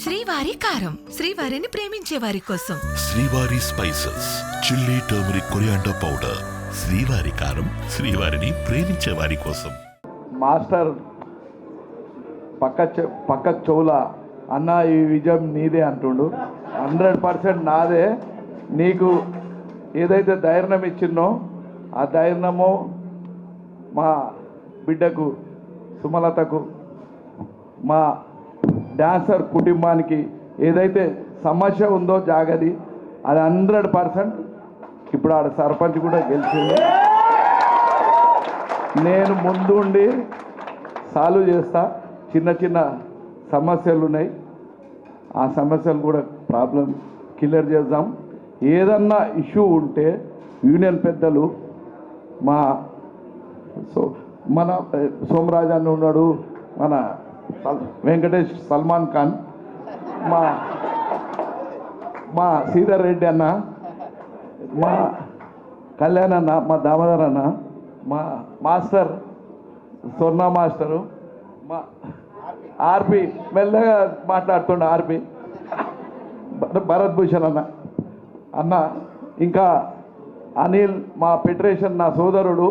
శ్రీవారి కారం, శ్రీవారిని ప్రేమించే వారి కోసం. శ్రీవారి spices, chilli, turmeric, coriander powder. శ్రీవారి కారం, శ్రీవారిని ప్రేమించే వారి కోసం. మాస్టర్ పక్క చెవుల అన్న ఈ విజయం నీదే అంటుండు. 100% నాదే. నీకు ఏదైతే ధైర్యం ఇచ్చిన్నో ఆ ధైర్యము మా బిడ్డకు సుమలతకు, మా డాన్సర్ కుటుంబానికి ఏదైతే సమస్య ఉందో జాగది అది 100%. ఇప్పుడు ఆడ సర్పంచ్ కూడా గెలిచింది. నేను ముందుండి సాల్వ్ చేస్తా. చిన్న చిన్న సమస్యలు ఉన్నాయి, ఆ సమస్యలు కూడా ప్రాబ్లం క్లియర్ చేద్దాం. ఏదన్నా ఇష్యూ ఉంటే యూనియన్ పెద్దలు మన సోమరాజ్ అన్న ఉన్నాడు, మన వెంకటేష్ సల్మాన్ ఖాన్, మా శ్రీధర్ రెడ్డి అన్న, మా కళ్యాణ్ అన్న, మా దామోదర్ అన్న, మా మాస్టర్ స్వర్ణ మాస్టరు, మా ఆర్పి మెల్లగా మాట్లాడుతుండ ఆర్పి భరత్ భూషణ్ అన్న, ఇంకా అనిల్, మా ఫెడరేషన్ నా సోదరుడు,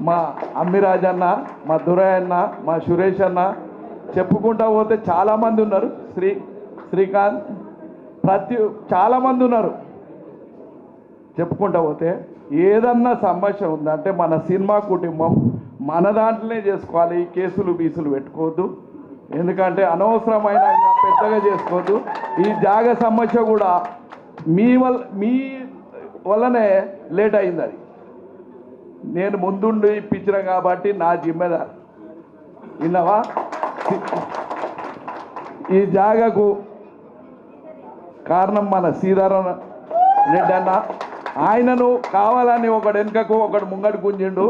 మా అమ్మిరాజ్ అన్న, మా దురయ్ అన్న, మా సురేష్ అన్న, చెప్పుకుంటా పోతే చాలామంది ఉన్నారు. శ్రీకాంత్, చాలామంది ఉన్నారు. చెప్పుకుంటా పోతే ఏదన్నా సమస్య ఉందంటే మన సినిమా కుటుంబం మన దాంట్లోనే చేసుకోవాలి. ఈ కేసులు బీసులు పెట్టుకోవద్దు, ఎందుకంటే అనవసరమైన పెద్దగా చేసుకోవద్దు. ఈ జాగ సమస్య కూడా మీ వల్లనే లేట్ అయింది. అది నేను ముందుండి ఇప్పించిన కాబట్టి నా జిమ్మెదారు. విన్నావా? ఈ జాగకు కారణం మన సీతారాం రెడ్డి అన్న. ఆయనను కావాలని ఒకడు వెనుకకు ఒకడు ముంగడు గుంజిండు.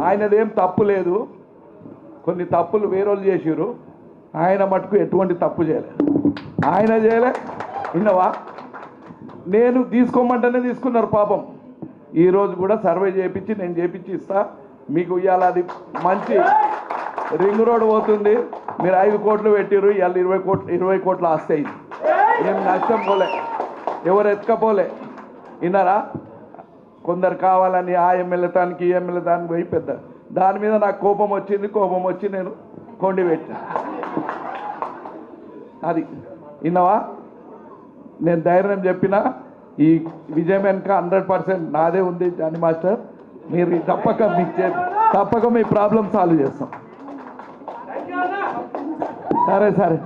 ఆయనదేం తప్పు లేదు, కొన్ని తప్పులు వేరోళ్ళు చేసిరు. ఆయన మటుకు ఎటువంటి తప్పు చేయలే, ఆయన చేయలే. విన్నవా? నేను తీసుకోమంటేనే తీసుకున్నారు పాపం. ఈరోజు కూడా సర్వే చేయించి నేను చేయించి ఇస్తా మీకు. ఇవాళ అది మంచి రింగ్ రోడ్ పోతుంది. మీరు 5 కోట్లు పెట్టిరు, ఇవాళ 20 కోట్ల ఆస్తి అయింది. ఏం నష్టం పోలే, ఎవరు ఎత్తుకపోలే. విన్నారా? కొందరు కావాలని ఆ ఎమ్మెల్యేతానికి ఈ ఎమ్మెల్యేతానికి పోయి పెద్ద దాని మీద నాకు కోపం వచ్చి నేను కొండి పెట్టా. అది విన్నావా? నేను ధైర్యం చెప్పిన ఈ విజయం వెనుక 100% నాదే ఉంది. జానీ మాస్టర్, మీరు తప్పక మీ ప్రాబ్లం సాల్వ్ చేస్తాం. సరే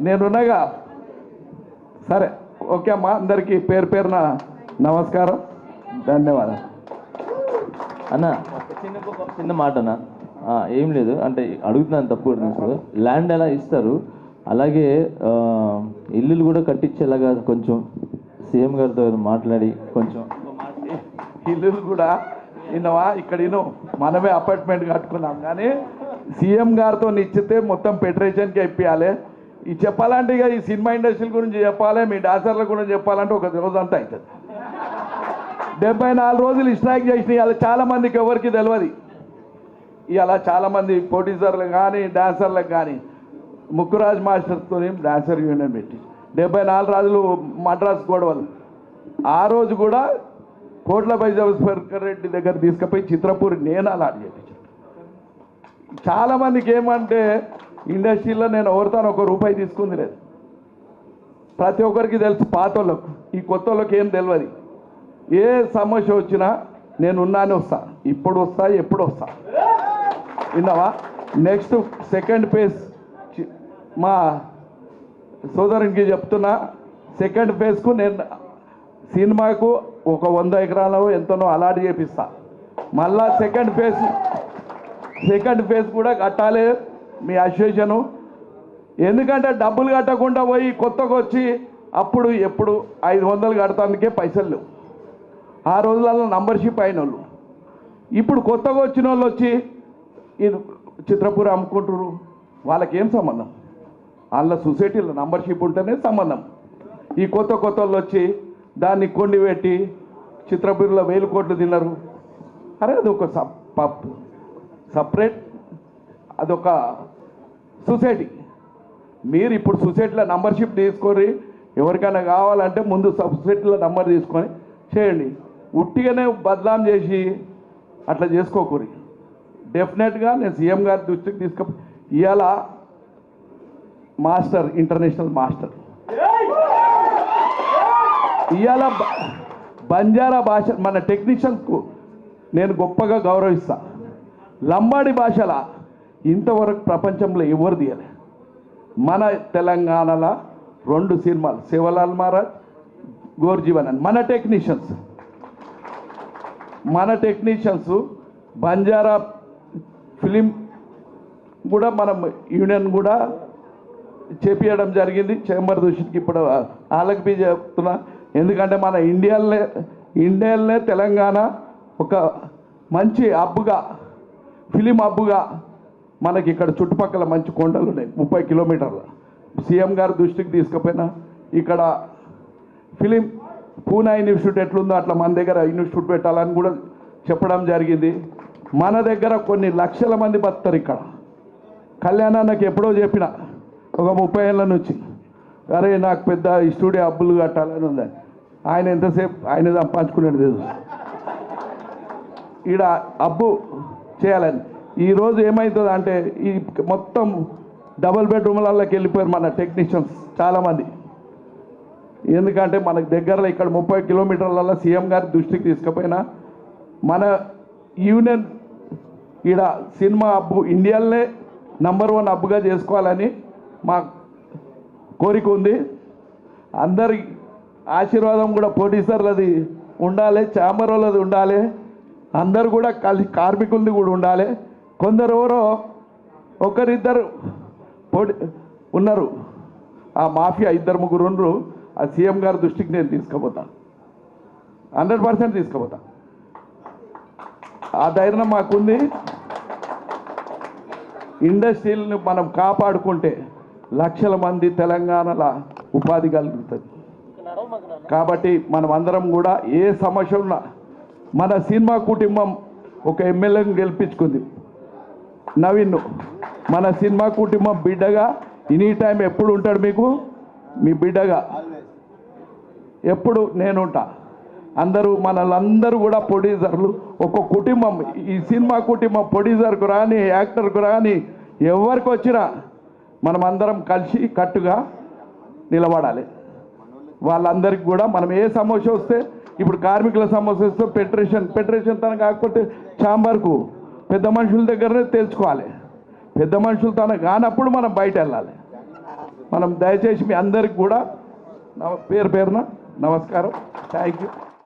నేనున్నగా. సరే, ఓకే అమ్మా. అందరికీ పేరున నమస్కారం, ధన్యవాదాలు. అన్న చిన్న మాట అన్న, ఏం లేదు అంటే అడుగుతున్నాను, తప్పు ల్యాండ్ ఎలా ఇస్తారు అలాగే ఇల్లులు కూడా కట్టించేలాగా కొంచెం సీఎం గారితో మాట్లాడి కొంచెం ఇల్లులు కూడా విన్నవా? ఇక్కడ మనమే అపార్ట్మెంట్ కట్టుకున్నాం, కానీ సీఎం గారితో నిచ్చితే మొత్తం ఫెడరేషన్కి ఇప్పించాలి. ఇది చెప్పాలంటే ఇక ఈ సినిమా ఇండస్ట్రీ గురించి చెప్పాలి, మీ డాన్సర్ల గురించి చెప్పాలంటే ఒక రోజంతా అవుతుంది. 74 రోజులు స్ట్రైక్ చేసిన ఇవాళ చాలామందికి ఎవరికి తెలియదు. ఇవాళ చాలామంది ప్రొడ్యూసర్లు కానీ డాన్సర్లకు కానీ ముక్కురాజ్ మాస్టర్తో డాన్సర్ యూనియన్ పెట్టి 74 రోజులు మద్రాస్ గొడవలు. ఆ రోజు కూడా కోట్లపై జవహర్ రెడ్డి దగ్గర తీసుకుపోయి చిత్రపూరి నేను అలా చేయించాను. చాలామందికి ఏమంటే ఇండస్ట్రీలో నేను ఎవరితో ₹1 తీసుకుంది లేదు. ప్రతి ఒక్కరికి తెలుసు, పాత వాళ్ళకు. ఈ కొత్త వాళ్ళకి ఏం తెలియదు. ఏ సమస్య వచ్చినా నేను ఉన్నానే వస్తా, ఇప్పుడు వస్తా, ఎప్పుడు వస్తా. విన్నావా? నెక్స్ట్ సెకండ్ ఫేజ్ మా సోదరునికి చెప్తున్నా. సెకండ్ ఫేజ్కు నేను సినిమాకు ఒక 100 ఎకరాలు ఎంతనో అలాట్ చేపిస్తా. మళ్ళా సెకండ్ ఫేజ్ కూడా కట్టాలి మీ అసోసియేషను. ఎందుకంటే డబ్బులు కట్టకుండా పోయి కొత్తగా వచ్చి అప్పుడు ఎప్పుడు 500 కడతానికే పైసలు లేవు. ఆ రోజులలో నంబర్షిప్ అయిన వాళ్ళు ఇప్పుడు కొత్తగా వచ్చిన వాళ్ళు వచ్చి ఇది చిత్రపూరి అమ్ముకుంటారు. వాళ్ళకేం సంబంధం? వాళ్ళ సొసైటీలో నంబర్షిప్ ఉంటేనే సంబంధం. ఈ కొత్త వాళ్ళు వచ్చి దాన్ని కొండి పెట్టి చిత్రపూరిలో 1000 కోట్లు తిన్నారు. అరే అదొక సపరేట్, అదొక సొసైటీ. మీరు ఇప్పుడు సొసైటీలో నంబర్షిప్ తీసుకొని ఎవరికైనా కావాలంటే ముందు సొసైటీలో నంబర్ తీసుకొని చేయండి. ఉట్టిగానే బదనాం చేసి అట్లా చేసుకోకూరి. డెఫినెట్గా నేను సీఎం గారి దృష్టికి ఇవాళ మాస్టర్, ఇంటర్నేషనల్ మాస్టర్, ఇవాళ బంజారా భాష మన టెక్నీషియన్స్కు నేను గొప్పగా గౌరవిస్తా. లంబాడి భాషల ఇంతవరకు ప్రపంచంలో ఎవరు తీయలే. మన తెలంగాణలో 2 సినిమాలు, శివలాల్ మహారాజ్, గోర్జీవన్ అని మన టెక్నీషియన్స్ బంజారా ఫిలిం కూడా మనం యూనియన్ కూడా చేపించడం జరిగింది. చేంబర్ దృష్టికి ఇప్పుడు ఆలకి చెప్తున్నా. ఎందుకంటే మన ఇండియాలోనే తెలంగాణ ఒక మంచి హబ్బుగా, ఫిలిం హబ్బుగా మనకి ఇక్కడ చుట్టుపక్కల మంచి కొండలు ఉన్నాయి 30 కిలోమీటర్ల. సీఎం గారి దృష్టికి తీసుకుపోయినా ఇక్కడ ఫిలిం పూనా ఇన్స్టిట్యూట్ ఎట్లుందో అట్లా మన దగ్గర ఇన్స్టిట్యూట్ పెట్టాలని కూడా చెప్పడం జరిగింది. మన దగ్గర కొన్ని లక్షల మంది బతుకుతారు ఇక్కడ. కళ్యాణానికి ఎప్పుడో చెప్పిన ఒక 30 ఏళ్ళ నుంచి, అరే నాకు పెద్ద స్టూడియో హబ్బులు కట్టాలని ఉందని. ఆయన ఎంతసేపు ఆయన సంపాదించుకునేది లేదు. ఈడ హబ్బు చేయాలని. ఈరోజు ఏమవుతుంది అంటే ఈ మొత్తం డబుల్ బెడ్రూమ్లకి వెళ్ళిపోయారు మన టెక్నీషియన్స్ చాలామంది. ఎందుకంటే మనకు దగ్గరలో ఇక్కడ 30 కిలోమీటర్లలో సీఎం గారి దృష్టికి తీసుకుపోయినా మన యూనియన్ ఈడ సినిమా హబ్బు ఇండియాలోనే నంబర్ 1 హబ్బుగా చేసుకోవాలని మా కోరిక ఉంది. అందరి ఆశీర్వాదం కూడా ప్రొడ్యూసర్లది ఉండాలి, ఛాంబర్ వాళ్ళది ఉండాలి, అందరు కూడా కలిసి కార్మికులది కూడా ఉండాలి. కొందరు ఎవరో ఒకరిద్దరు ఉన్నారు, ఆ మాఫియా 2-3 ఉన్నారు. ఆ సీఎం గారి దృష్టికి నేను తీసుకుపోతాను, 100% తీసుకుపోతా. ఆ ధైర్యం మాకుంది. ఇండస్ట్రీలను మనం కాపాడుకుంటే లక్షల మంది తెలంగాణలో ఉపాధి కలుగుతుంది. కాబట్టి మనం అందరం కూడా ఏ సమస్య ఉన్నా, మన సినిమా కుటుంబం ఒక ఎమ్మెల్యేని గెలిపించుకుంది నవీన్ను. మన సినిమా కుటుంబం బిడ్డగా ఎనీ టైం ఎప్పుడు ఉంటాడు మీకు, మీ బిడ్డగా ఎప్పుడు నేనుంటా. మనలందరూ కూడా ప్రొడ్యూసర్లు, ఒక కుటుంబం. ఈ సినిమా కుటుంబం ప్రొడ్యూసర్కు రాని, యాక్టర్కు రాని, ఎవరికి వచ్చినా మనం అందరం కలిసి కట్టుగా నిలబడాలి. వాళ్ళందరికీ కూడా మనం ఏ సమస్య వస్తే, ఇప్పుడు కార్మికుల సమస్య వస్తే ఫెడరేషన్ తన కాకపోతే ఛాంబర్కు పెద్ద మనుషుల దగ్గరనే తెలుసుకోవాలి. పెద్ద మనుషులు తన కానప్పుడు మనం బయట వెళ్ళాలి. మనం దయచేసి మీ అందరికి కూడా పేరున నమస్కారం. Thank you.